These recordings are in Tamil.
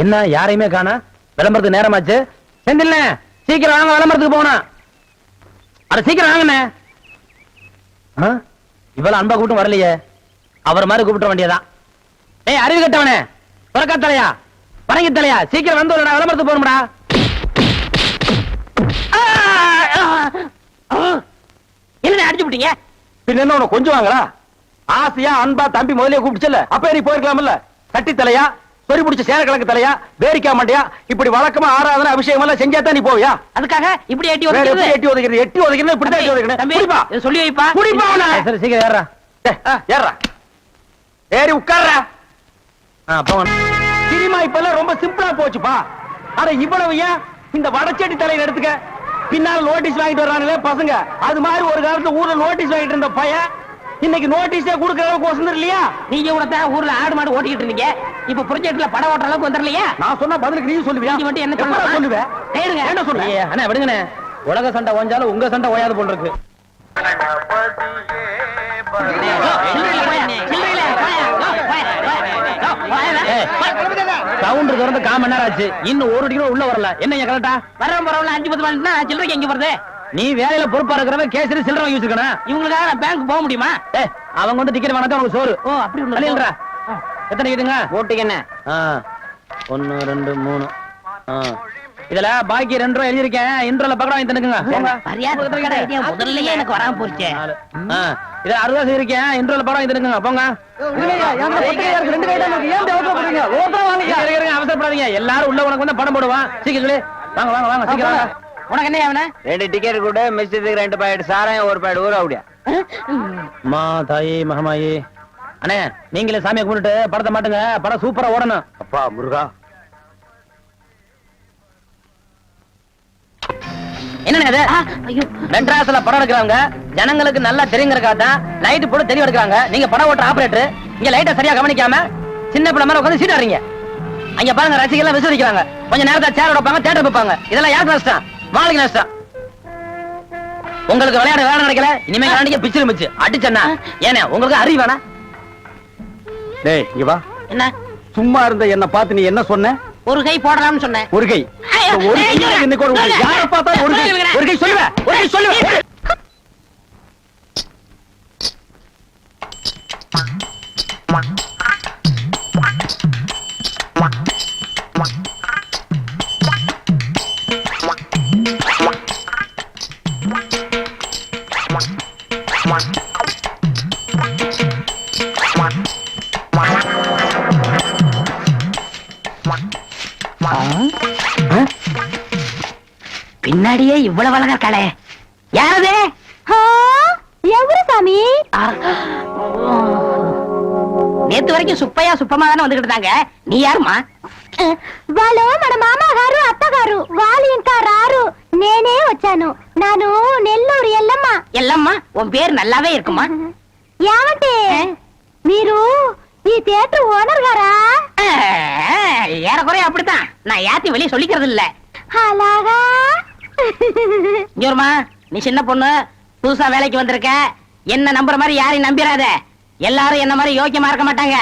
என்ன யாரையுமே காணா? விளம்பரத்துக்கு நேரமாச்சு. செந்தில்ல சீக்கிரம் வாங்க, விளம்பரத்துக்கு போகணும். அட சீக்கிரம் வாங்கண்ணே. இவ்வளவு அன்பா கூட்டம் வரலையே. அவர் மாதிரி கூப்பிட்ட வேண்டியதான். ஏய் அறிவு கட்டவனே, புறக்கா தலையா, பரங்கி தலையா, சீக்கிரம் வந்து விளம்பரத்துக்கு போகணும்டா. என்ன அடிச்சு விட்டீங்க? பின்ன என்ன உனக்கு கொஞ்சம் வாங்களா? ஆசையா அன்பா தம்பி முதலே கூப்பிடுச்சல, அப்ப நீ போயிருக்கலாம்ல. கட்டி தலையா, சொறி பிடிச்ச சேரக்கிழக்கு தலையா, வேரிக்கா மாட்டியா, இப்படி வழக்கமா ஆராதனை அபிஷேகம் எல்லாம் செஞ்சாதான் நீ போவியா? அதுக்காக இப்படி எட்டி ஒதுக்கிறது எட்டி ஒதுக்கிறது எட்டி ஒதுக்கிறது இப்படிதான் எட்டி ஒதுக்கணும். சொல்லி வைப்பா. குடிப்பா. சரி சீக்கிரம் ஏறா. ஏறா, ஏறி உட்கார்றா. சினிமா இப்ப எல்லாம் ரொம்ப சிம்பிளா போச்சுப்பா. அட இவ்வளவு ஏன் இந்த வடச்செடி தலையில எடுத்துக்க. பின்னால நோட்டீஸ் வாங்கிட்டு வர்றாங்களே பசங்க, அது மாதிரி ஒரு காலத்துல ஊர்ல நோட்டீஸ் வாங்கிட்டு இருந்த பையன் இன்னைக்கு நோட்டீஸே கொடுக்கற அளவுக்கு வசந்தர் இல்லையா? நீங்க கூட தான் ஊர்ல ஆடு மாடு ஓட்டிக்கிட்டு இருந்தீங்க. இப்ப ப்ராஜெக்ட்ல படம் ஓட்டுற அளவுக்கு வந்துடலையா? நான் சொன்னா பதிலுக்கு நீ சொல்லுவியா? நீ மட்டும் என்ன சொல்லுவே? என்ன சொல்றீங்க? அண்ணா விடுங்கண்ணே, உலக சண்டை ஓஞ்சாலும் உங்க சண்டை ஓயாது போல் இருக்கு. கவுண்டர் திறந்து 1/4 மணி நேரம் ஆச்சு, இன்னும் 1 டிகிரி உள்ள வரல. என்ன கரெக்டா வரவன் பரவாயில்ல, 5-10 மணினா சில்லறைக்கு எங்க வருது? நீ வேலையில பொறுப்பா இருக்கிறவன் கேசரி சில்லறை வாங்கி வச்சிருக்கணும். இவங்களுக்காக நான் பேங்க் போக முடியுமா? அவங்க வந்து டிக்கெட் வாங்கினா உனக்கு சோறு. ஓ அப்படி இல்லைன்றா. எத்தனை டிக்கெட்டுங்க? ஓட்டுக்கு என்ன? 1 2 3. இதுல பாக்கி 2 ரூபாய் எழுதிருக்கேன். இன்ட்ரோல பக்கடா வாங்கி தந்துக்குங்க. முதல்லயே எனக்கு வராம போச்சு. இத 60 இருக்கேன். இன்ட்ரோல பக்கடா வாங்கி தந்துக்குங்க. போங்க. அவசரப்படாதீங்க, எல்லாரும் உள்ள உனக்கு வந்து படம் போடுவான். சீக்கிரம் வாங்க வாங்க வாங்க சீக்கிரம் வாங்க. உனக்கு என்ன அவன? 2 டிக்கெட் கூட மிஸ்டருக்கு 2 பாக்கெட் சாராயம் 1 பாக்கெட் ஊற அப்படியா? மா தாயி மகமாயி. அண்ணே நீங்களே சாமியை கும்பிட்டு படத்தை மாட்டுங்க. படம் சூப்பரா ஓடணும். அப்பா முருகா. என்ன மெட்ராஸ்ல படம் எடுக்கிறவங்க ஜனங்களுக்கு நல்லா தெரியுங்கிறக்காக லைட் போட்டு தெரிய எடுக்கிறாங்க. நீங்க படம் ஓட்டுற ஆபரேட்டர் இங்க லைட்டை சரியா கவனிக்காம சின்ன பிள்ளை மாதிரி உட்காந்து சீட் ஆடுறீங்க. அங்க பாருங்க ரசிகர்கள் விசாரிக்கிறாங்க. கொஞ்சம் நேரத்தை சேர் வைப்பாங்க, தியேட்டர் வைப்பாங்க. இதெல்லாம் யாருக்கு நஷ்டம்? மாளுக்கு நஷ்டம். உங்களுக்கு விளையாட வேலை கிடைக்கல, இனிமே விளையாடிக்க பிச்சு மிச்சு அடிச்சா ஏன்னா உங்களுக்கு அறிவு வேணா? டேய் இங்க வா. என்ன சும்மா இருந்த என்ன பார்த்து நீ என்ன சொன்ன? ஒரு கை போடலாம்னு சொன்னேன். ஒரு கை யார பார்த்தா ஒரு கை சொல்லுவேன். ஒரு கை சொல்லுவேன். பின்னாடியே இவ்வளவு அழகா இருக்காளே, யாரது? எவரு சாமி? நேத்து வரைக்கும் சுப்பையா சுப்பமா தானே வந்துகிட்டு இருந்தாங்க. நீ யாருமா? వాళ్ళు మన మామగారు అత్తగారు, వాళ్ళు ఇంకా రారు. నేనే వచ్చాను. నాను నెల్లూరు ఎల్లమ్మ. ఎల్లమ్మ உன் பேர் நல்லாவே இருக்குமா? ఏమంటే మీరు ఈ థియేటర్ ఓనర్ గారా? ஏறக்குறைய அப்படித்தான். நான் யாத்தி வெளியே சொல்லிக்கிறது இல்ல. అలాగా? இங்கோருமா, நீ சின்ன பொண்ணு, புதுசா வேலைக்கு வந்திருக்க. என்ன நம்புற மாதிரி யாரையும் நம்பிராத. எல்லாரும் என்ன மாதிரி யோக்கியமா இருக்க மாட்டாங்க.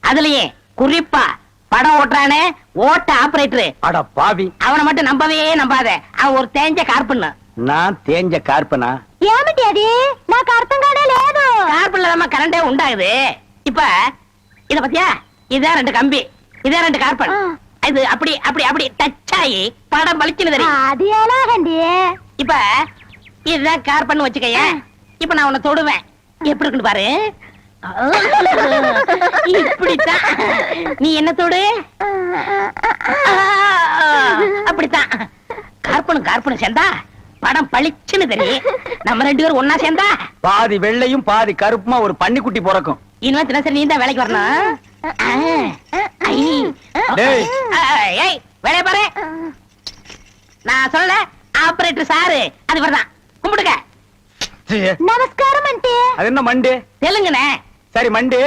அதுலயே குறிப்பா படம் ஓட்டுறானே ஓட்ட ஆபரேட்டர், அட பாவி, அவனை மட்டும் நம்பவே நம்பாத. அவன் ஒரு தேஞ்ச கார்பன்னு. நான் தேஞ்ச கார்பனா? ఏమిటి అది? నాకు అర్థం కానే లేదు. கார்பன்ல தான் கரண்டே உண்டாகுது. இப்ப இத பத்தியா, இதான் 2 கம்பி, இதான் 2 கார்பன். இது அப்படி அப்படி அப்படி டச் ஆகி படம் பளிச்சுன்னு தெரியும். అది ఎలాగండి? இப்ப இதுதான் கார்பன் வச்சுக்கைய. இப்ப நான் உன்னை தொடுவேன், எப்படி இருக்குன்னு பாரு. இப்படித்தான் நீ என்ன தொடு, அப்படித்தான். கார்பனும் கார்பனும் சேர்ந்தா படம் பளிச்சுன்னு தெரியும். நம்ம 2 பேரும் ஒன்னா சேர்ந்தா பாதி வெள்ளையும் பாதி கருப்புமா ஒரு பன்னிக்குட்டி பிறக்கும். இனிமே தினசரி நீ தான் வேலைக்கு வரணும். வேலைய பாரு. நான் சொல்ல ஆபரேட்டர் சாரு அது வரதான். கும்பிடுங்க. நமஸ்காரம் ஆண்டி. அது என்ன மண்டே? தெலுங்குனே. சரி மண்டே,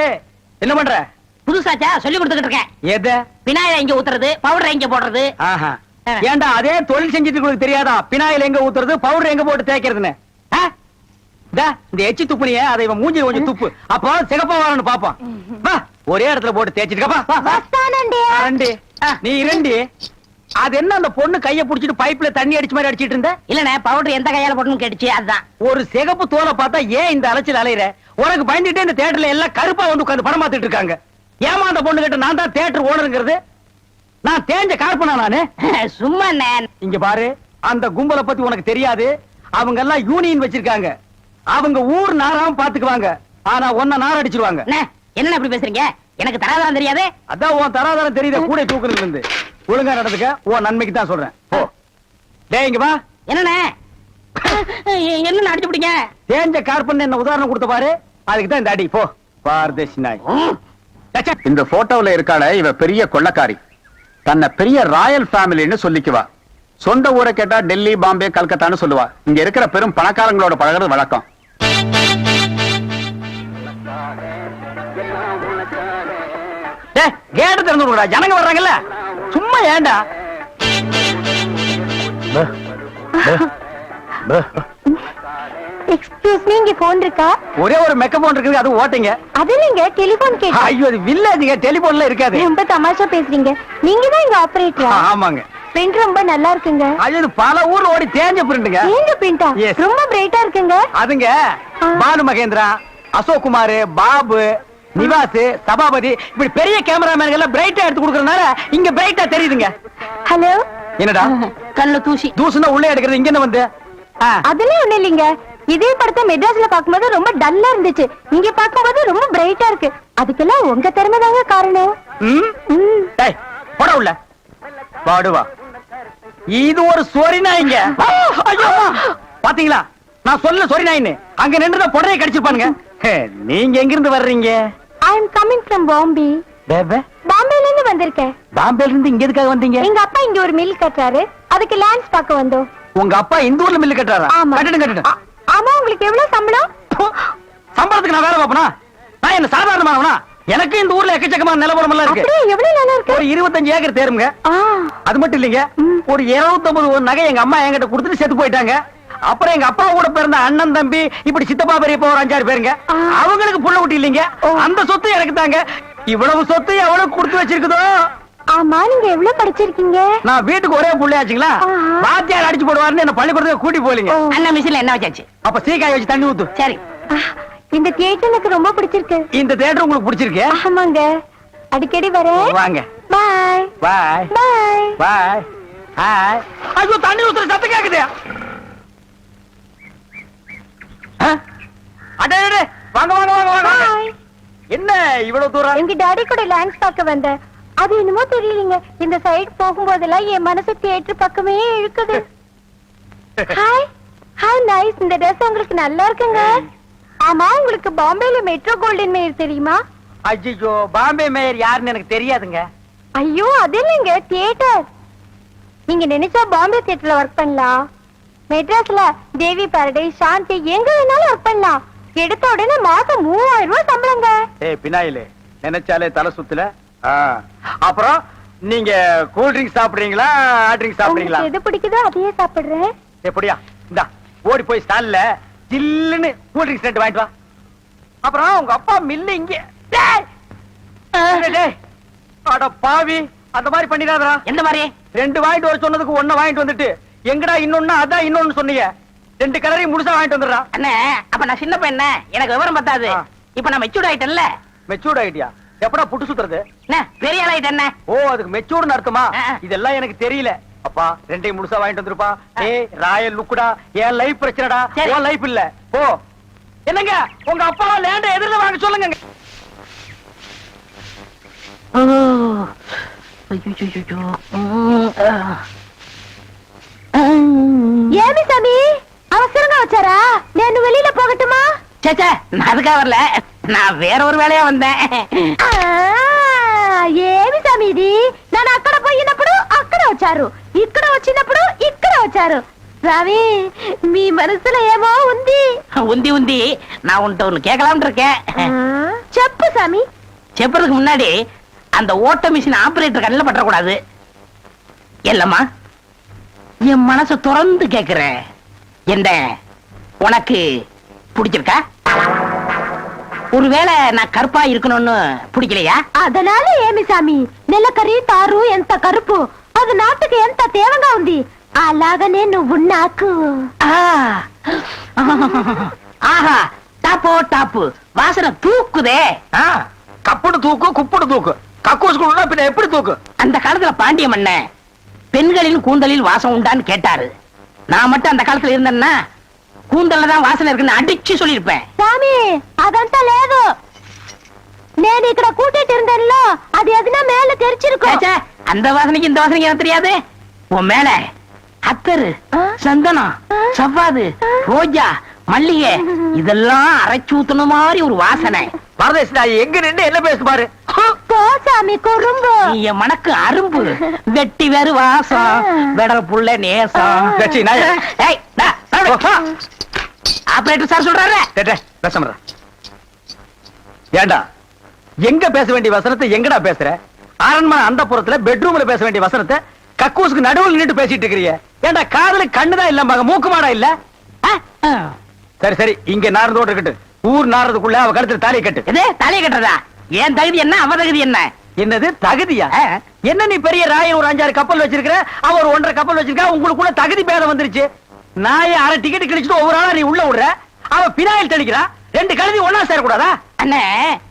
என்ன பண்ற? புதுசாச்சா சொல்லி கொடுத்துக்கிட்டு இருக்கேன். எதை? பினாயில எங்க ஊத்துறது, பவுடர் எங்க போடுறது. ஏண்டா அதே தொழில் செஞ்சுட்டு உங்களுக்கு தெரியாதா? பினாயில் எங்க ஊத்துறது, பவுடர் எங்க போட்டு தேய்க்கிறதுன்னு? இந்த எச்சி துப்புனிய அதை இவன் மூஞ்சி கொஞ்சம் துப்பு, அப்போ சிகப்பா வரணும் பாப்பான். ஒரே இடத்துல போட்டு தேய்ச்சிட்டு நீ இரண்டி அது என்ன அந்த பொண்ணு கைய புடிச்சிட்டு பைப்ல தண்ணி அடிச்ச மாதிரி அடிச்சிட்டு இருந்த? இல்லண்ணே பவுடர் எந்த கையால போடணும்னு கேட்டுச்சு அதுதான். ஒரு சிகப்பு தோலை பார்த்தா ஏன் இந்த அலைச்சல் அலையிற? உனக்கு பயந்துட்டே இந்த தியேட்டர்ல எல்லாம் கருப்பா வந்து உட்கார்ந்து படம் பார்த்துட்டு இருக்காங்க. ஏமா அந்த பொண்ணு கிட்ட நான் தான் தியேட்டர் ஓனருங்கிறது? நான் தேஞ்ச கார்பனா நானு? சும்மா இங்க பாரு, அந்த கும்பலை பத்தி உனக்கு தெரியாது. அவங்க எல்லாம் யூனியன் வச்சிருக்காங்க. அவங்க ஊர் நாராம பாத்துக்குவாங்க. ஆனா ஒன்ன நார அடிச்சிருவாங்க. என்ன அப்படி பேசுறீங்க? எனக்கு தராதரம் தெரியாது. அதான் உன் தராதரம் தெரியுத கூட தூக்குறதுல இருந்து. ஒழுங்கா நடந்துக்க, உன் நன்மைக்கு தான் சொல்றேன். போ. டேய் இங்க வா. என்னண்ணே என்ன அடிச்சு பிடிங்க? தேஞ்ச கார்பன் என்ன உதாரணம் கொடுத்த பாரு, அதுக்கு தான் இந்த அடி. போ பாரதேசி நாய். இந்த போட்டோல இருக்காள இவ பெரிய கொள்ளக்காரி. தன்னை பெரிய ராயல் ஃபேமிலின்னு சொல்லிக்குவா. சொந்த ஊரை கேட்டா டெல்லி, பாம்பே, கல்கத்தான்னு சொல்லுவா. இங்க இருக்கிற பெரும் பணக்காரங்களோட பழகிறது வழக்கம். கேட்டு திறந்து விடுடா, ஜனங்க வர்றாங்கல்ல. சும்மா ஏண்டா? எக்ஸ்கியூஸ் மீ, இங்க போன் இருக்கா? ஒரே ஒரு மெக்க போன் இருக்குது, அது ஓட்டுங்க. அது இல்லைங்க, டெலிபோன் கேட்டேன். ஐயோ அது வில்லேஜ்ங்க, டெலிபோன்ல இருக்காது. ரொம்ப தமாஷா பேசுறீங்க. நீங்க தான் இங்க ஆபரேட்டரா? ஆமாங்க. பிரிண்ட் ரொம்ப நல்லா இருக்குங்க. அது பல ஊர்ல ஓடி தேஞ்ச பிரிண்ட்ங்க. ஏங்க பிரிண்டா? ரொம்ப பிரைட்டா இருக்குங்க. அதுங்க பாலு மகேந்திரா, அசோக் குமார், பாபு, நிவாஸ், சபாபதி இப்படி பெரிய கேமராமேன் எல்லாம் பிரைட்டா எடுத்து கொடுக்கறதுனால இங்க பிரைட்டா தெரியுதுங்க. ஹலோ. என்னடா கல்ல தூசி? தூசுனா உள்ளே எடுக்கிறது, இங்க என்ன வந்து? அதெல்லாம் ஒண்ணு இல்லைங்க. இதே படத்தை மெட்ராஸ்ல பாக்கும்போது ரொம்ப டல்லா இருந்துச்சு. இங்க பாக்கும்போது ரொம்ப பிரைட்டா இருக்கு. அதுக்கெல்லாம் உங்க திறமை தாங்க காரணம். டேய் போடா உள்ள. பாடுவா. இது ஒரு சொரி நாய்ங்க. ஐயோ பாத்தீங்களா, நான் சொல்ல சொரி நாயின்னு. அங்க நின்றுத புடரைய கடிச்சிருப்பானுங்க. நீங்க எங்க இருந்து வர்றீங்க? ஐ அம் கமிங் ஃப்ரம் பாம்பே. பாம்பேல இருந்து வந்திருக்கேன். பாம்பேல இருந்து இங்க எதுக்காக வந்தீங்க? எங்க அப்பா இங்க ஒரு மில் கட்டுறாரு, அதுக்கு லேண்ட்ஸ் பார்க்க வந்தோம். உங்க அப்பா இந்த ஊர்ல மில் கட்டுறாரா? கட்டிட்டு ஆமா. உங்களுக்கு எவ்வளவு சம்பளம்? சம்பளத்துக்கு நான் வேலை பார்ப்பனா? நான் என்ன சாதாரணமானவனா? எனக்கு இந்த ஊர்ல எக்கச்சக்கமான நிலவரம் எல்லாம் இருக்கு. அப்படியே எவ்வளவு நிலம் இருக்கு? ஒரு 25 ஏக்கர் தேருங்க. அது மட்டும் இல்லைங்க, ஒரு 79 நகை எங்க அம்மா என்கிட்ட கொடுத்துட்டு செத்து போயிட்டாங்க. அப்புறம் எங்க அப்பா கூட பிறந்த அண்ணன், தம்பி, இப்படி சித்தப்பா, பெரியப்பா ஒரு 5-6 பேருங்க. அவங்களுக்கு புள்ள குட்டி இல்லைங்க. அந்த சொத்து எனக்கு தாங்க. இவ்வளவு சொத்து எவ்வளவு கொடுத்து வச்சிருக்குதோ. ஆமா, நீங்க எவ்வளவு படிச்சிருக்கீங்க? நான் வீட்டுக்கு ஒரே புள்ளையாச்சுங்களா, வாத்தியார் அடிச்சு போடுவாருன்னு என்ன பள்ளிக்கூடத்துக்கு கூட்டி போலீங்க. அண்ணா மிஷின்ல என்ன வச்சாச்சு? அப்ப சீக்காய் வச்சு தண்ணி ஊத்து. சரி. இந்த தியேட்டர் எனக்கு ரொம்ப பிடிச்சிருக்கு. இந்த தியேட்டர் உங்களுக்கு பிடிச்சிருக்கு? ஆமாங்க, அடிக்கடி வரேன். வாங்க. பாய் பாய் பாய் பாய். ஹாய். ஐயோ தண்ணி ஊத்துற சத்தம் கேக்குது. அடே வாங்க வாங்க வாங்க வாங்க. என்ன இவ்வளவு தூரம்? எங்க டாடி கூட லேண்ட்ஸ் பார்க்க வந்தேன். அது என்னமோ தெரியலங்க, இந்த சைடு போகும்போதெல்லாம் என் மனசு தியேட்டர் பக்கமே இழுக்குது. Hi hi nice. இந்த ட்ரெஸ் உங்களுக்கு நல்லா இருக்குங்க. ஆமா, உங்களுக்கு பாம்பேல மெட்ரோ கோல்டன் மேயர் தெரியுமா? ஐயோ பாம்பே மேயர் யாருன்னு எனக்கு தெரியாதுங்க. ஐயோ அது இல்லைங்க, தியேட்டர். நீங்க நினைச்சா பாம்பே தியேட்டர்ல ஒர்க் பண்ணலாம். மெட்ராஸ்ல தேவி பாரடைஸ், சாந்தி எங்க வேணாலும் ஒர்க் பண்ணலாம். எடுத்த உடனே மாசம் 3000 ரூபாய் சம்பளங்க. ஏய் பினாயிலே, நினைச்சாலே தலை சுத்துல. அப்புறம் நீங்க கூல் ட்ரிங்க்ஸ் சாப்பிடுறீங்களா, ஹாட் ட்ரிங்க்ஸ் சாப்பிடுறீங்களா? உங்களுக்கு எது பிடிக்குதோ அதையே சாப்பிடுறேன். எப்படியா? இந்தா ஓடி போய் ஸ்டால்ல ஜில்லுன்னு கூல் ட்ரிங்க்ஸ் ரெண்டு வாங்கிட்டு வா. அப்புறம் உங்க அப்பா மில்லு இங்க. டேய் டேய், அட பாவி, அந்த மாதிரி பண்ணிடாதடா. எந்த மாதிரி? 2 வாங்கிட்டு வர சொன்னதுக்கு 1 வாங்கிட்டு வந்துட்டு எங்கடா இன்னொன்னு அதான் இன்னொன்னு சொன்னீங்க. 2 கலரையும் முழுசா வாங்கிட்டு வந்துடுறா. அண்ணே அப்ப நான் சின்ன பையன், எனக்கு விவரம் பத்தாது. இப்ப நான் மெச்சூர்ட் ஆயிட்டேன்ல. மெச்சூர்ட் ஆயிட்டியா? எப்படா புட்டு சுத்துறது? பெரிய ஆள் ஆயிட்டேன். ஓ, அதுக்கு மெச்சூர்னு அர்த்தமா? இதெல்லாம் எனக்கு தெரியல. அப்பா 2 முழுசா வாங்கிட்டு வந்துருப்பா. ஏய் ராயல் லுக்குடா, என் லைஃப் பிரச்சனைடா, உன் லைஃப் இல்ல. போ. என்னங்க உங்க அப்பா லேண்ட எதிரில வாங்க சொல்லுங்க. ஏமி சாமி, அவசரமா வச்சாரா? நான் வெளியில போகட்டுமா? சேச்சே, நான் அதுக்காக வரல, நான் வேற ஒரு வேலையா வந்தேன். ఏమి సమీది నన్ను అక్కడ పోయినప్పుడు అక్కడ వచ్చారు, ఇక్కడ వచ్చినప్పుడు ఇక్కడ వచ్చారు. சாமி, మీ మనసులో ఏమో ఉంది. உந்தி உந்தி நான் உன்கிட்ட ஒண்ணு கேட்கலாம்னு இருக்கேன். చెప్పు சாமி. செப்புறதுக்கு முன்னாடி அந்த ஓட்ட மிஷின் ஆபரேட்டர் கண்ணில் பற்றக்கூடாது. இல்லம்மா, என் மனசு திறந்து கேக்குறேன். என்ன உனக்கு பிடிச்சிருக்கா? ஒருவேளை நான் கருப்பா இருக்கணும்னு பிடிக்கலையா? ಅದನಾಲ ఏమి సామి నెలకరి తారు ఎంత కరుపు అది నాటుకు ఎంత తేవంగా ఉంది అలాగనే నువ్వు నాకు ஆ. ஆஹா, டாப்போ டாப்பு வாசனை தூக்குதே. கப்புடு தூக்கு குப்புடு தூக்கு கக்கூசுக்குள்ள பின்ன எப்படி தூக்கு? அந்த காலத்துல பாண்டிய மன்னன் பெண்களின் கூந்தலில் வாசம் உண்டான்னு கேட்டாரு. நான் மட்டும் அந்த காலத்துல இருந்தேன்னா கூந்தல்ல தான் வாசனை இருக்குன்னு அடிச்சு சொல்லிருப்பேன். సామి అదంతా లేదు నేను ఇక్కడ కూటిట్టిருந்தேன்లో అది எதுனா மேல தெரிச்சிருக்கும். அந்த வாசனைக்கு இந்த வாசனைக்கு எனக்கு தெரியாது. உன் மேல அத்தரு, சந்தனம், சவ்வாது, ரோஜா, மல்லிகை இதெல்லாம் அரைச்சு ஊத்துன மாதிரி ஒரு வாசனை. பரதேசி நான் எங்க நின்று என்ன பேசு பாரு. போ சாமி குறும்பு. நீ என் மனக்கு அரும்பு வெட்டி வேறு வாசம் வெடல் புள்ள நேசம். ஆபரேட்டர் சார் சொல்றாரு. பேச ஏண்டா எங்க பேச வேண்டிய வசனத்தை எங்கடா பேசுற? அரண்மனை அந்த புறத்துல பெட்ரூம்ல பேச வேண்டிய வசனத்தை கக்கூசுக்கு நடுவில் நின்று பேசிட்டு இருக்கிறீங்க. ஏண்டா காதுல கண்ணுதான் இல்ல மூக்கு மாடா இல்ல? சரி சரி இங்க நார்ந்தோடு இருக்கட்டு. ஊர் நாரதுக்குள்ள அவ கழுத்துல தாலியை கட்டு. எது தாலியை கட்டுறதா? ஏன் தகுதி என்ன, அவ தகுதி என்ன? என்னது தகுதியா? என்ன நீ பெரிய ராயன் ஒரு 5-6 கப்பல் வச்சிருக்கிற, அவ ஒரு 1.5 கப்பல் வச்சிருக்கா, உங்களுக்குள்ள தகுதி பேதம் வந்துருச்சு. நான் அரை டிக்கெட் கிழிச்சிட்டு ஒவ்வொரு ஆளா நீ உள்ள விடுற, அவ பினாயில் தெளிக்கிறா. 2 கழுதி ஒன்னா சேரக்கூடாதா? அண்ணே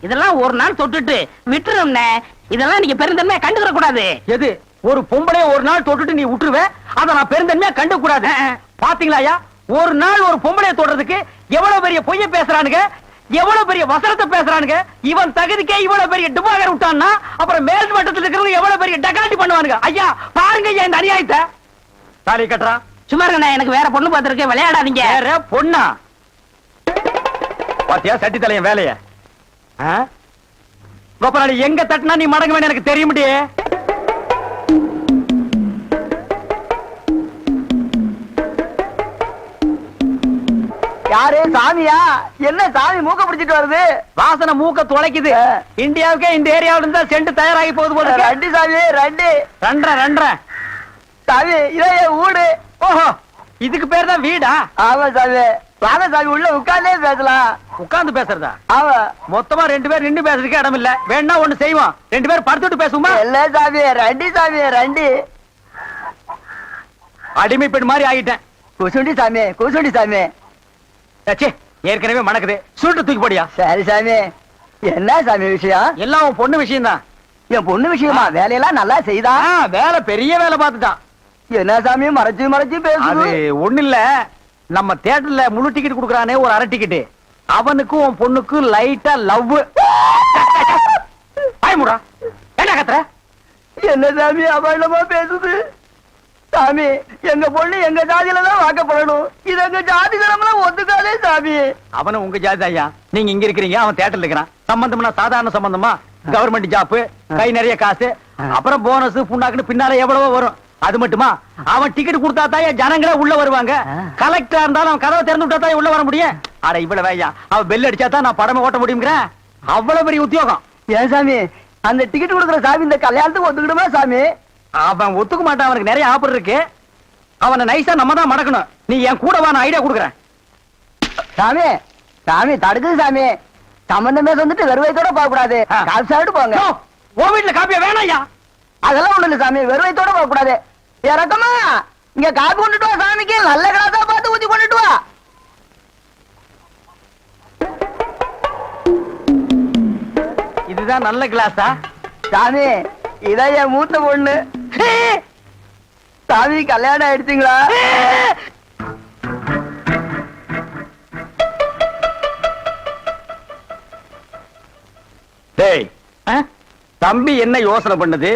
இதெல்லாம் ஒரு நாள் தொட்டுட்டு விட்டுரும்ண்ணே. இதெல்லாம் நீங்க பெருந்தன்மையா கண்டுக்கிற கூடாது. எது ஒரு பொம்பளைய ஒரு நாள் தொட்டுட்டு நீ விட்டுருவ, அத நான் பெருந்தன்மையா கண்டு கூடாது. பாத்தீங்களா ஐயா, ஒரு நாள் ஒரு பொம்பளைய தொடுறதுக்கு எவ்வளவு பெரிய பொய்ய பேசுறானுங்க, எவ்வளவு பெரிய வசனத்தை பேசுறானுங்க. இவன் தகுதிக்கே இவ்வளவு பெரிய டிபாகர் விட்டான்னா அப்புறம் மேல் மட்டத்தில் இருக்கிறவங்க எவ்வளவு பெரிய டகாட்டி பண்ணுவானுங்க. ஐயா பாருங்க ஐயா இந்த அநியாயத்தை. தாலி கட்டுறா. சும்மா இருங்கண்ணே, எனக்கு வேற பொண்ணு பார்த்திருக்கேன், விளையாடாதீங்க. வேற பொண்ணா? பாத்தியா சட்டி தலையன் வேலைய. கோபாலி எங்க தட்டினா நீ மடங்க வேணும் எனக்கு தெரிய முடியே. யாரு சாமியா? என்ன சாமி மூக்க பிடிச்சிட்டு வருது? வாசனை மூக்க துளைக்குது. இந்தியாவுக்கே இந்த ஏரியாவில இருந்தா செண்டு தயாராகி போகுது போல. ரெண்டு சாமி ரெண்டு ரெண்டரை சாமி இதே வீடு. ஓஹோ இதுக்கு பேர் தான் வீடா? ஆமா சாமி. வாங்க சாமி உள்ள உட்கார்ந்தே பேசலாம். உட்கார்ந்து பேசுறதா? ஆமா. மொத்தமா 2 பேர் நின்று பேசுறதுக்கு இடம் இல்ல. வேணா ஒண்ணு செய்வோம், 2 பேர் படுத்துட்டு பேசுமா? இல்ல சாமி சாமி ரெண்டு. அடிமை பெண் மாதிரி ஆகிட்டேன். குசுண்டி சாமி. ஏற்கனவே மணக்குது, சுருட்டு தூக்கி போடியா. சரி சாமி. என்ன சாமி விஷயம்? எல்லாம் உன் பொண்ணு விஷயம் தான். என் பொண்ணு விஷயமா? வேலையெல்லாம் நல்லா செய்தா? வேலை பெரிய வேலை பார்த்துட்டான். என்ன சாமி மறைச்சு பேசுது? அது ஒண்ணு இல்ல, நம்ம தியேட்டர்ல முழு டிக்கெட் குடுக்கறானே ஒரு அரை டிக்கெட், அவனுக்கும் உன் பொண்ணுக்கும் லைட்டா லவ். பயமுடா என்ன கத்துற? என்ன சாமி அபண்டமா பேசுது? சாமி எங்க பொண்ணு எங்க ஜாதியில தான் வாக்கப்படணும். இது எங்க ஜாதி தரம்லாம் ஒத்துக்காதே சாமி. அவனும் உங்க ஜாதி ஐயா. நீங்க இங்க இருக்கிறீங்க, அவன் தியேட்டர்ல இருக்கிறான். சம்பந்தம்னா சாதாரண சம்பந்தமா? கவர்மெண்ட் ஜாப், கை நிறைய காசு, அப்புறம் போனஸ் புண்ணாக்குன்னு பின்னால எவ்வளவோ வரும். அது மட்டுமா, அவன் டிக்கெட் கொடுத்தா தான் ஜனங்களே உள்ள வருவாங்க. கலெக்டரா இருந்தாலும் அவன் கதவை திறந்து விட்டா தான் உள்ள வர முடியும். அட இவ்வளவு ஐயா, அவன் பெல் அடிச்சா தான் நான் படமே ஓட்ட முடியுங்கிறேன். அவ்வளவு பெரிய உத்தியோகம். ஏன் சாமி அந்த டிக்கெட் கொடுக்குற சாமி இந்த கல்யாணத்துக்கு ஒத்துக்கிடுமா சாமி? அவன் ஒத்துக்க மாட்டான், அவனுக்கு நிறைய ஆஃபர் இருக்கு. அவனை நைஸா நம்ம தான் மடக்கணும். நீ என் கூட வா, நான் ஐடியா கொடுக்குறேன். சாமி தடுக்குது சாமி. சம்பந்தமே வந்துட்டு வெறுவைத்தோட போக கூடாது, காசு சாப்பிட்டு போங்க. உன் வீட்டுல காப்பியா வேணாம் ஐயா. அதெல்லாம் ஒண்ணு இல்ல சாமி, வெறுவைத்தோட போக கூடாது. இறக்கமா இங்க காப்பி கொண்டுட்டு வா சாமிக்கு. நல்ல கிளாஸா பார்த்து ஊத்தி கொண்டுட்டு வா. இதுதான் நல்ல கிளாஸா? சாமி இதான் என் மூத்த பொண்ணு. சாமி கல்யாணம் ஆயிடுச்சுங்களா? டேய், தம்பி என்ன யோசனை பண்ணுது?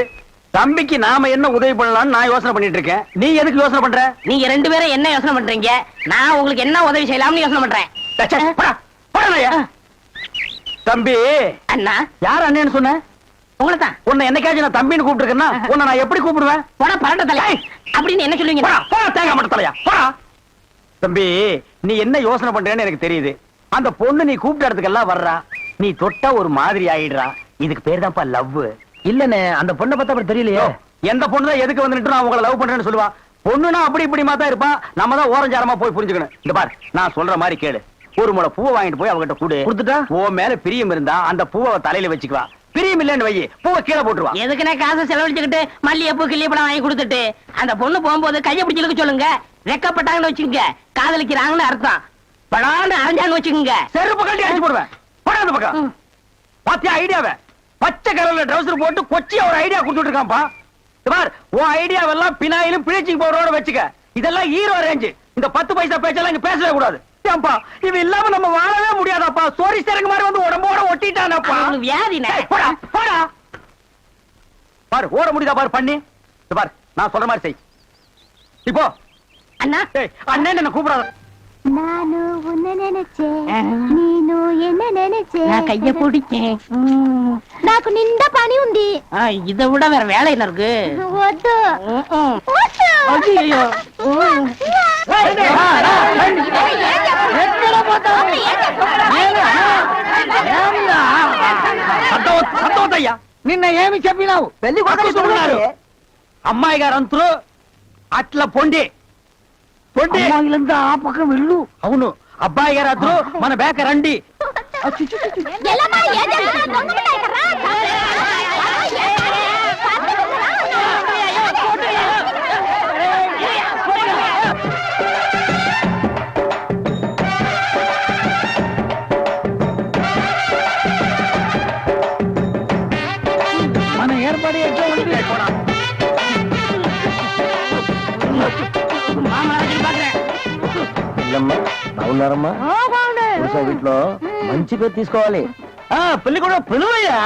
தம்பிக்கு நாம என்ன உதவி பண்ணலாம்னு நான் யோசனை பண்ணிட்டு இருக்கேன். நீ எதுக்கு யோசனை பண்ற? நீங்க 2 பேரும் என்ன யோசனை பண்றீங்க? நான் உங்களுக்கு என்ன உதவி செய்யலாம்னு யோசனை பண்றேன். தம்பி அண்ணா. யார் அண்ணன்னு சொன்ன? உங்களை தான். உன்னை என்னைக்காச்சும் நான் தம்பின்னு கூப்பிட்டுருக்கேன்னா உன்னை நான் எப்படி கூப்பிடுவேன்? போடா பரட்ட தலை அப்படின்னு என்ன சொல்லுவீங்க? தேங்காய் மட்டும் தலையா போடா. தம்பி நீ என்ன யோசனை பண்றேன்னு எனக்கு தெரியுது. அந்த பொண்ணு நீ கூப்பிட்ட இடத்துக்கெல்லாம் வர்றா, நீ தொட்டா ஒரு மாதிரி ஆயிடுறா. இதுக்கு பேர் தான்ப்பா லவ். இல்லன்னு அந்த பொண்ணை பார்த்தா அப்படி தெரியலையே. எந்த பொண்ணு தான் எதுக்கு வந்துட்டு நான் உங்களை லவ் பண்றேன்னு சொல்லுவா? பொண்ணுனா அப்படி இப்படி தான் இருப்பான். நம்ம தான் ஓரஞ்சாரமா போய் புரிஞ்சுக்கணும். இந்த பாரு, நான் சொல்ற மாதிரி கேளு. ஒரு முளை பூவை வாங்கிட்டு போய் அவகிட்ட கூடு கொடுத்துட்டா உன் மேல பிரியம் இருந்தா அந்த பூவை அவ தலையில வச்சுக்குவா. பிரியம் இல்லன்னு வை, பூவை கீழே போட்டுருவா. எதுக்குன்னா காசை செலவழிச்சுக்கிட்டு மல்லிகைப்பூ கிள்ளிப்பழம் வாங்கி கொடுத்துட்டு அந்த பொண்ணு போகும்போது கையை பிடிச்சிருக்க சொல்லுங்க. வெக்கப்பட்டாங்கன்னு வச்சுக்கோங்க, காதலிக்கிறாங்கன்னு அர்த்தம். படான்னு அரைஞ்சான்னு வச்சுக்கோங்க, செருப்பு கட்டி அடிச்சு போடுவேன். போடாத பக்கம். பாத்தியா ஐடியாவை? பச்சை கலர்ல ட்ரவுசர் போட்டு கொச்சியா ஒரு ஐடியா கொடுத்துட்டு இருக்கான்ப்பா. பார், உன் ஐடியாவெல்லாம் பினாயிலும் பிளீச்சிங் பவுடரோட வச்சுக்க. இதெல்லாம் ஹீரோ ரேஞ்சு. இந்த 10 பைசா பேச்செல்லாம் இங்க பேசவே கூடாது. ஏன்பா இது இல்லாம நம்ம வாழவே முடியாதாப்பா. சோரி சரக்கு மாதிரி வந்து உடம்போட ஒட்டிட்டானப்பா. வியாதின போடா போடா. பாரு ஓட முடியுதா பாரு பண்ணி. பாரு நான் சொல்ற மாதிரி செய். இப்போ அண்ணா அண்ணன் என்ன கூப்பிடாத. நானு உன்னை நினைச்சேன், நீனு என்ன நினைச்சேன். நான் கைய பிடிச்சேன். నాకు నిండా పని ఉంది. இதை விட வேற வேலை என்ன இருக்கு? వద్దు. ஐயோ సంతోషయ్యా నిన్న ఏమి చెప్పినావు? పెళ్లి కొడుకున్నారు. అమ్మాయి గారు అంతరు అట్లా పొండి పొండి అమ్మాయిలంతా ఆ పక్క వెళ్ళు. అవును అబ్బాయి గారు అద్దరు మన బేక రండి. ఎల్లమ్మా ఏం చేస్తున్నావు? దొంగలు కర్రా. మన ఏర్పాటు ఎట్లా ఉంది? బాగున్నారమ్మా? వీటిలో మంచి పేరు తీసుకోవాలి. పెళ్లి కూడా పిలువయ్యా.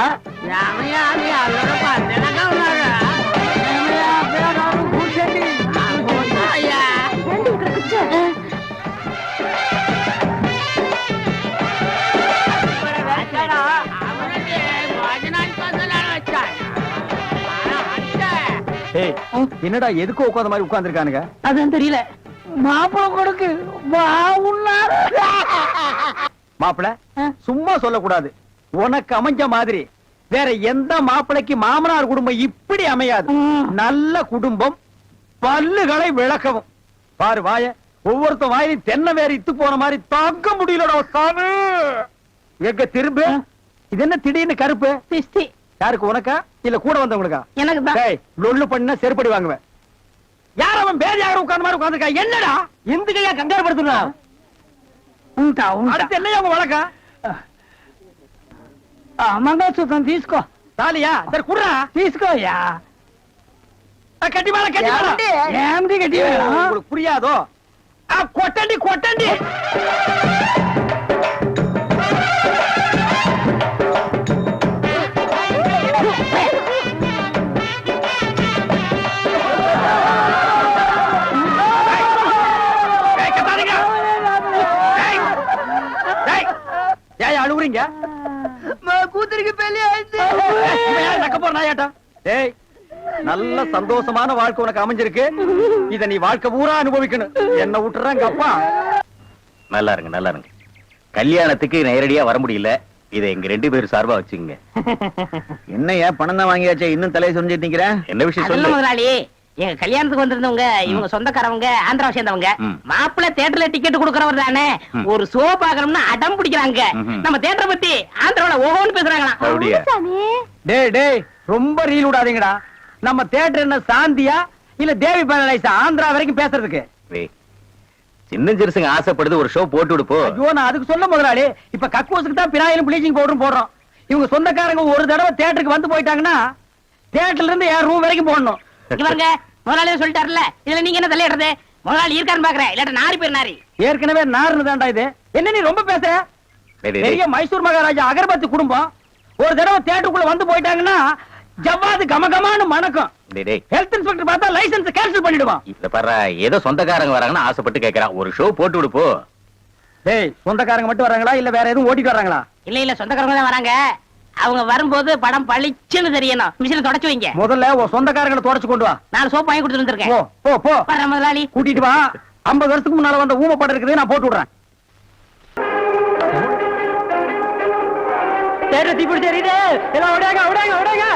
రండి ఇక్కడ కూర్చో. என்னடா எதுக்கு உட்காந்த மாதிரி உட்கார்ந்துருக்கானுங்க? அதான் தெரியல. மாப்பிள கொடுக்கு பாவுன்னாரு. மாப்பிள சும்மா சொல்லக்கூடாது. உனக்கு அமைஞ்ச மாதிரி வேற எந்த மாப்பிளைக்கு மாமனார் குடும்பம் இப்படி அமையாது. நல்ல குடும்பம், பல்லுகளை விளக்கவும். பாரு வாய, ஒவ்வொருத்த வாயிலும் தென்னை வேற இத்து போன மாதிரி தாக்க முடியலடா சாமி. எங்க திரும்ப இது என்ன திடீர்னு கருப்பு? திஷ்டி யாருக்கு, உனக்கா இல்ல கூட வந்தவங்களுக்கா? எனக்கு தான். டேய் லொள்ளு பண்ணா செருப்படி வாங்குவேன். யார் அவன் பேர் யாரும் உட்கார்ந்த மாதிரி உட்கார்ந்துருக்கா? என்னடா எந்துக்கையா கங்காரு படுத்துனா? ఉంటా ఉంటా. அடுத்து என்னையா உங்க வழக்கா? మంగళసూత్రం తీసుకో. தாலியா சரி குடுறா. తీసుకోయ్యా. கட்டி மேல கட்டி மேல. ఏమిటి గట్టి? உங்களுக்கு புரியாதோ? கொட்டண்டி கொட்டண்டி. ஏன் அழுவுறீங்க? కూతురికి పెళ్లి అయింది. நக்க போற நாயாட்டா. டேய் நல்ல சந்தோஷமான வாழ்க்கை உனக்கு அமைஞ்சிருக்கு. இத நீ வாழ்க்கை பூரா அனுபவிக்கணும். என்ன விட்டுறாங்க அப்பா. நல்லா இருங்க நல்லா இருங்க. கல்யாணத்துக்கு நேரடியா வர முடியல. இதை எங்க 2 பேரும் சார்பா வச்சுங்க. என்னையா பணம் தான் வாங்கியாச்சே இன்னும் தலையை சொரிஞ்சிட்டு நிக்கிற? என்ன விஷயம் அதெல்லாம் சொல்லு. முதலாளி, எங்க கல்யாணத்துக்கு வந்திருந்தவங்க இவங்க சொந்தக்காரவங்க, ஆந்திராவை சேர்ந்தவங்க. மாப்பிள்ளை தியேட்டர்ல டிக்கெட் கொடுக்கறவர் தானே. ஒரு ஷோ பாக்கணும்னு அடம் பிடிக்கிறாங்க. நம்ம தியேட்டரை பத்தி ஆந்திராவுல ஓஹோன்னு பேசுறாங்களாம். அப்படியா? சாமி டேய் டேய் ரொம்ப ரீல் விடாதீங்கடா. நம்ம தியேட்டர் என்ன சாந்தியா இல்ல தேவி பேரலைஸா ஆந்திரா வரைக்கும் பேசுறதுக்கு? டேய், சின்ன சிறுசுங்க ஆசைப்படுது, ஒரு ஷோ போட்டு விடுப்போ. ஐயோ நான் அதுக்கு சொல்ல முதலாளி. இப்ப கக்கூசுக்கு தான் பினாயிலும் ப்ளீச்சிங் பவுடரும் போடுறோம். இவங்க சொந்தக்காரங்க ஒரு தடவை தியேட்டருக்கு வந்து போயிட்டாங்கன்னா தியேட்டர்ல இருந்து என் ரூம் வரைக்கும் போடணும். இவங்க முதலாளியே சொல்லிட்டாருல, இதுல நீங்க என்ன தலையிடுறது? முதலாளி இருக்கான்னு பாக்குறேன், இல்லாட்ட நாரி பேர் நாரி. ஏற்கனவே நாருன்னு தான்டா இது. என்ன நீ ரொம்ப பேசுற? டேய், டேய், பெரிய மைசூர் மகாராஜா அகர்பத்தி குடும்பம் ஒரு தடவை தியேட்டருக்குள்ள வந்து போயிட்டாங்கன்னா ஜவ்வாது கமகமான்னு மணக்கும். டேய், டேய், ஹெல்த் இன்ஸ்பெக்டர் பார்த்தா லைசென்ஸ் கேன்சல் பண்ணிடுவான். இத பாரு, ஏதோ சொந்தக்காரங்க வராங்கன்னு ஆசைப்பட்டு கேக்குறான். ஒரு ஷோ போட்டு விடுப்போ. டேய் சொந்தக்காரங்க மட்டும் வராங்களா இல்ல வேற எதுவும் ஓட்டிட்டு வராங்களா? இல்ல இல்ல, சொந்தக்காரங்க தான் வராங்க. அவங்க வரும்போது படம் பளிச்சுன்னு தெரியணும். மிஷினை தொடச்சு வைங்க. முதல்ல உன் சொந்தக்காரங்களை தொடச்சு கொண்டு வா. 4 சோப்பு வாங்கி கொடுத்துட்டு வந்திருக்கேன். போ போ போ. வர்றேன் முதலாளி. கூட்டிட்டு வா. 50 வருஷத்துக்கு முன்னால வந்த ஊமை படம் இருக்குது, நான் போட்டு விடுறேன். தீப்பிடி தெரியுது. எல்லாம் ஓடாங்க ஓடாங்க ஓடாங்க.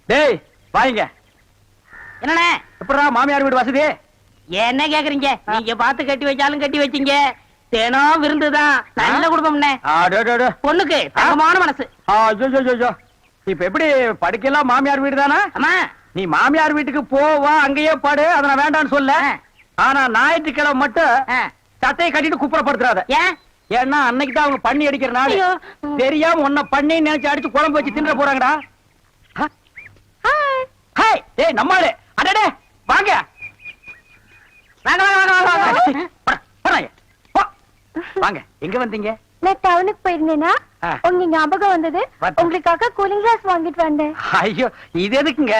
டேய் வாங்க. என்னண்ணே எப்படா மாமியார் வீடு வசதி? என்ன கேக்குறீங்க? நீங்க பார்த்து கட்டி வச்சாலும் கட்டி வச்சீங்க. தினம் விருந்துதான். நல்ல குடும்பம்ண்ணே. பொண்ணுக்கு தங்கமான மனசு. இப்ப எப்படி படிக்கலாம்? மாமியார் வீடு தானா? அம்மா நீ மாமியார் வீட்டுக்கு போவா, அங்கேயே பாடு, அதை நான் வேண்டாம்னு சொல்ல. ஆனா ஞாயிற்றுக்கிழமை மட்டும் சட்டையை கட்டிட்டு குப்புறப்படுத்துறாத. ஏன்? ஏன்னா அன்னைக்கு தான் அவங்க பண்ணி அடிக்கிற நாள். ஐயோ. தெரியாம உன்னை பண்ணி நினைச்சு அடிச்சு குழம்பு வச்சு தின்ற போறாங்கடா. ஹாய், ஏய் நம்மாளு. அடடே வாங்க. வாங்க வாங்க வாங்க வாங்க வாங்க. போறாங்க. போ. வாங்க. எங்க வந்தீங்க? நான் டவுனுக்கு போயிருந்தேனா ஆ. உங்க ஞாபகம் வந்தது. பார்த்தேன். உங்களுக்காக கூலிங் கிளாஸ் வாங்கிட்டு வந்தேன். ஐயோ இது எதுக்குங்க?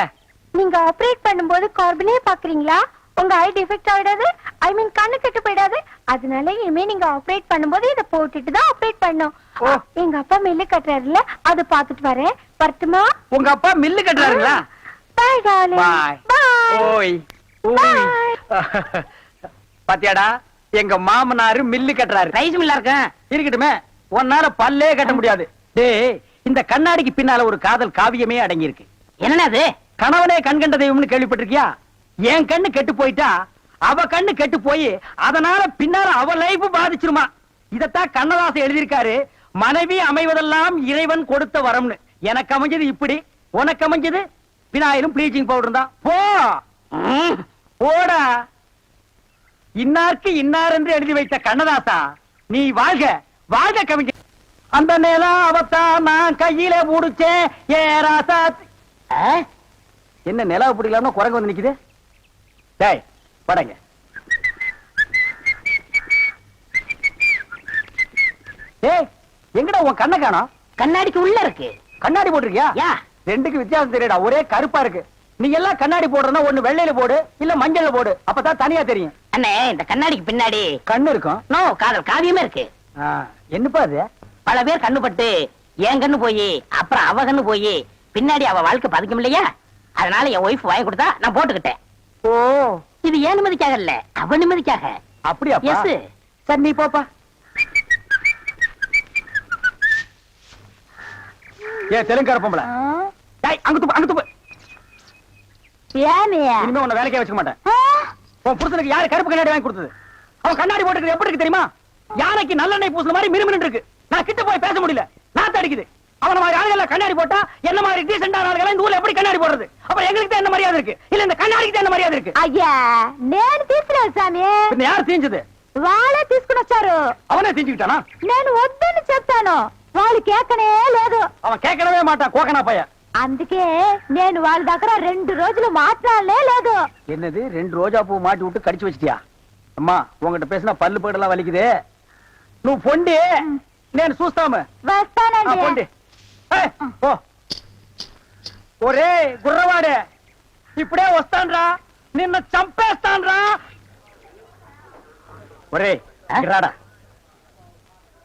நீங்க ஆபரேட் பண்ணும்போது கார்பனே பாக்குறீங்களா? உங்க ஐ டிஃபெக்ட் ஆயிடாது, ஐ மீன் கண்ணு கெட்டு போயிடாது. அதனால இனிமே நீங்க ஆபரேட் பண்ணும்போது இத போட்டுட்டு தான் ஆபரேட் பண்ணும். ஓ. எங்க அப்பா மில்லு கட்டுறாருல, அது பாத்துட்டு வரேன். வரட்டுமா? உங்க அப்பா மில்லு கட்டுறாருங்களா? பாய் டார்லிங். பாய். பாய். ஓய் ஓய். பாத்தியாடா, எங்க மாமனாரு மில்லு கட்டுறாரு. ரைஸ் மில்லா இருக்கேன். இருக்கட்டுமே, உன்னால பல்லே கட்ட முடியாது. டேய், இந்த கண்ணாடிக்கு பின்னால ஒரு காதல் காவியமே அடங்கி இருக்கு. என்னண்ணே அது? கணவனே கண் கண்ட தெய்வம்னு கேள்விப்பட்டிருக்கியா? என் கண்ணு கெட்டு போயிட்டா அவ கண்ணு கெட்டு போய் அதனால பின்னால அவ லைஃப் பாதிச்சிருமா. இதத்தான் கண்ணதாசன் எழுதியிருக்காரு. மனைவி அமைவதெல்லாம் இறைவன் கொடுத்த வரம்னு. எனக்கு அமைஞ்சது இப்படி, உனக்கு அமைஞ்சது பினாயிலும் ப்ளீச்சிங் பவுடர் தான். போ போடா. இன்னாருக்கு இன்னார் என்று எழுதி வைத்த கண்ணதாசா, நீ வாழ்க வாழ்க கவிஞர். அந்த நேரம் அவத்தான் நான் கையில முடிச்சேன். ஏ ராசா. என்ன நிலவு பிடிக்கலாம்னு குரங்கு வந்து நிக்குது? டேய் படங்க. ஏய் எங்கடா உன் கண்ணை காணோம்? கண்ணாடிக்கு உள்ள இருக்கு. கண்ணாடி போட்டிருக்கியா? யா. ரெண்டுக்கு வித்தியாசம் தெரியடா, ஒரே கருப்பா இருக்கு. நீ எல்லாம் கண்ணாடி போடுறனா ஒண்ணு வெள்ளையில போடு, இல்ல மஞ்சள்ல போடு, அப்பதான் தனியா தெரியும். அண்ணே இந்த கண்ணாடிக்கு பின்னாடி கண்ணு இருக்கும். நோ காதல் காவியமே இருக்கு. என்னப்பா அது? பல பேர் கண்ணு பட்டு என் கண்ணு போய் அப்புறம் அவ கண்ணு போய் பின்னாடி அவ வாழ்க்கை பதிக்கும் இல்லையா? அதனால என் ஒய்ஃப் வாங்கி கொடுத்தா நான் போட்டுக்கிட்டேன். ஓ, இது ஏன் நிம்மதிக்காக இல்ல, அவ நிம்மதிக்காக. அப்படியா? எஸ். சரி நீ போப்பா. ஏ தெலுங்கார பொம்பளை, டேய் அங்க துப்பு, அங்க துப்பு. ஏனியா? இனிமே உன்னை வேலைக்கே வச்சுக்க மாட்டேன். உன் புருஷனுக்கு யாரு கருப்பு கண்ணாடி வாங்கி கொடுத்தது? அவன் கண்ணாடி போட்டுக்கிறது எப்படி இருக்கு தெரியுமா? யானைக்கு நல்லெண்ணெய் பூசுற மாதிரி மினுமினு இருக்கு. நான் கிட்ட போய் பேச முடியல, நாத்து அடிக்குது. அவன மாதிரி ஆளுகள் கண்ணாடி போட்டா என்ன மாதிரி டீசென்டா ஆளுகள் இந்த ஊர்ல எப்படி கண்ணாடி போடுறது? அப்புறம் எங்களுக்கு தான் என்ன மரியாதை இருக்கு? இல்ல இந்த கண்ணாடிக்கு தான் என்ன மரியாதை இருக்கு? అయ్యా నేను తీసుకున్నాను సామి. பின்ன யார் தீஞ்சது? వాళ్ళే తీసుకుని వచ్చారు. அவனே தீஞ்சுக்கிட்டானா? నేను వద్దని చెప్తాను, వాళ్ళు కేకనే లేదు. அவன் கேட்கவே மாட்டான், கோகனா பைய. అందుకే నేను వాళ్ళ దగ్గర 2 రోజులు మాట్లాడలే లేదు. என்னது 2 ரோஜா பூ மாட்டி விட்டு கடிச்சு வச்சிட்டியா? அம்மா உங்ககிட்ட பேசினா பல்லு போடலாம் வலிக்குது. నువ్వు పొండి నేను చూస్తాము. వస్తానండి. పొండి. ఓ ఒరే గుర్రవాడే, ఇప్పుడే వస్తాన్రా, నిన్ను చంపేస్తాన్రా. ఒరే రాడా.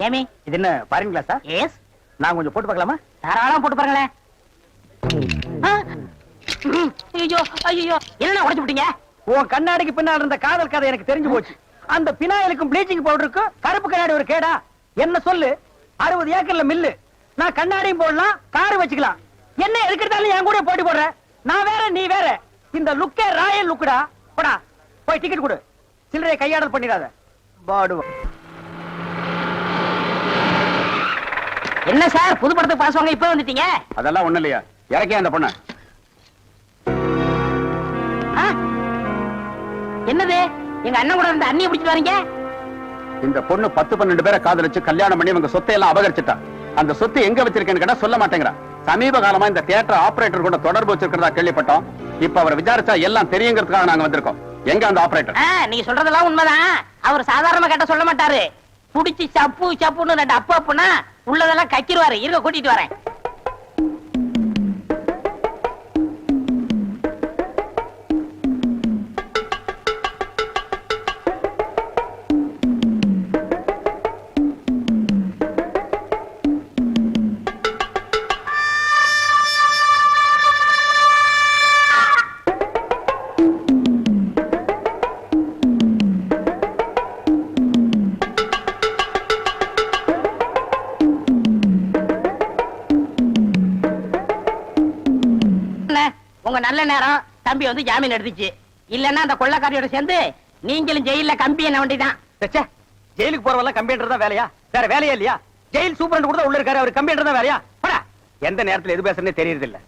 ஏமி இது என்ன பாருங்க கிளாஸா? எஸ். நான் கொஞ்சம் போட்டு பார்க்கலாமா? தாராளம் போட்டு பாருங்களேன். ஐயோ ஐயோ என்ன உடைச்சு விட்டீங்க? உன் கண்ணாடிக்கு பின்னால் இருந்த காதல் கதை எனக்கு தெரிஞ்சு போச்சு. அந்த பினாயிலுக்கும் ப்ளீச்சிங் பவுடருக்கும் கருப்பு கண்ணாடி ஒரு கேடா? என்ன சொல்லு, 60 ஏக்கர்ல மில்லு. நான் கண்ணாடியும் போடலாம், கார் வச்சுக்கலாம். என்ன எதுக்கிட்டாலும் என் கூட போட்டி போடுற? நான் வேற நீ வேற. இந்த லுக்கே ராயல் லுக்குடா. போடா போய் டிக்கெட் கொடு. சில்லறையை கையாடல் பண்ணிடாத. பாடுவா. என்ன சார் புது படத்துக்கு பாஸ் வாங்க இப்ப வந்துட்டீங்க? அதெல்லாம் ஒண்ணு இல்லையா, இறக்கே அந்த பொண்ண. என்னது எங்க அண்ணன் கூட இருந்த அண்ணியை பிடிச்சிட்டு வரீங்க? இந்த பொண்ணு 10-12 பேரை காதலிச்சு கல்யாணம் பண்ணி இவங்க சொத்தை எல்லாம் அபகரிச்சுட்டா. அந்த சொத்து எங்க வச்சிருக்கேன்னு கேட்டா சொல்ல மாட்டேங்கிறா. சமீப காலமா இந்த தியேட்டர் ஆபரேட்டர் கூட தொடர்பு வச்சிருக்கிறதா கேள்விப்பட்டோம். இப்ப அவரை விசாரிச்சா எல்லாம் தெரியுங்கிறதுக்காக நாங்க வந்திருக்கோம். எங்க அந்த ஆபரேட்டர்? நீங்க சொல்றதெல்லாம் உண்மைதான். அவர் சாதாரணமா கேட்ட சொல்ல மாட்டாரு. புடிச்சு சப்பு சப்புன்னு 2 அப்பு அப்புனா உள்ளதெல்லாம் கக்கிடுவாரு. இருக்க கூட்டிட்டு வரேன். உங்க நல்ல நேரம் தம்பி வந்து ஜாமீன் எடுத்துச்சு. இல்லன்னா அந்த கொள்ளக்காரியோட சேர்ந்து நீங்களும் ஜெயில கம்பி என்ன வேண்டிதான். ச்சே, ஜெயிலுக்கு போறவெல்லாம் கம்பியன்றது தான் வேலையா? வேற வேலையா இல்லையா? ஜெயில் சூப்பரண்ட் கூட உள்ள இருக்காரு, அவர் கம்பியன்றது தான் வேலையா? போடா. எந்த நேரத்துல எது பேசுறதுன்னு தெரியறது இல்ல.